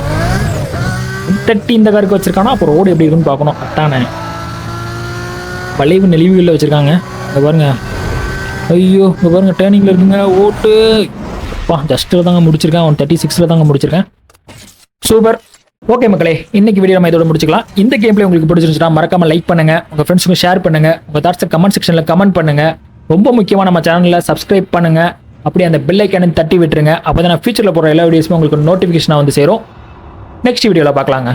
130 இந்த காருக்கு வச்சுருக்கானா, அப்போ ரோடு எப்படி இருக்குன்னு பார்க்கணும். கரெக்டான வளைவு நெளிவுகளில் வச்சுருக்காங்க. இங்கே பாருங்க, ஐயோ இங்கே பாருங்க டேர்னிங்கில் இருக்குங்க. ஓட்டு ஜஸ்ட்டில் தாங்க முடிச்சிருக்கேன், 136 தாங்க முடிச்சிருக்கேன். சூப்பர். ஓகே மக்களே, இன்னைக்கு வீடியோ நம்ம இதோட முடிச்சுக்கலாம். இந்த கேம் பிளே உங்களுக்கு பிடிச்சிருந்துச்சுன்னா மறக்காம லைக் பண்ணுங்க, உங்கள் ஃப்ரெண்ட்ஸுக்கு ஷேர் பண்ணுங்க, உங்கள் தாட்ஸை கமெண்ட் செக்ஷனில் கமெண்ட் பண்ணுங்க. ரொம்ப முக்கியமாக நம்ம சேனலில் சப்ஸ்கிரைப் பண்ணுங்க, அப்படியே அந்த பெல் ஐக்கானை தட்டி விட்டுருங்க. அப்போ தான் நான் ஃபியூச்சரில் போகிற எல்லா வீடியோஸுமே உங்களுக்கு நோட்டிஃபிகேஷனாக வந்து சேரும். நெக்ஸ்ட் வீடியோவில் பார்க்கலாங்க.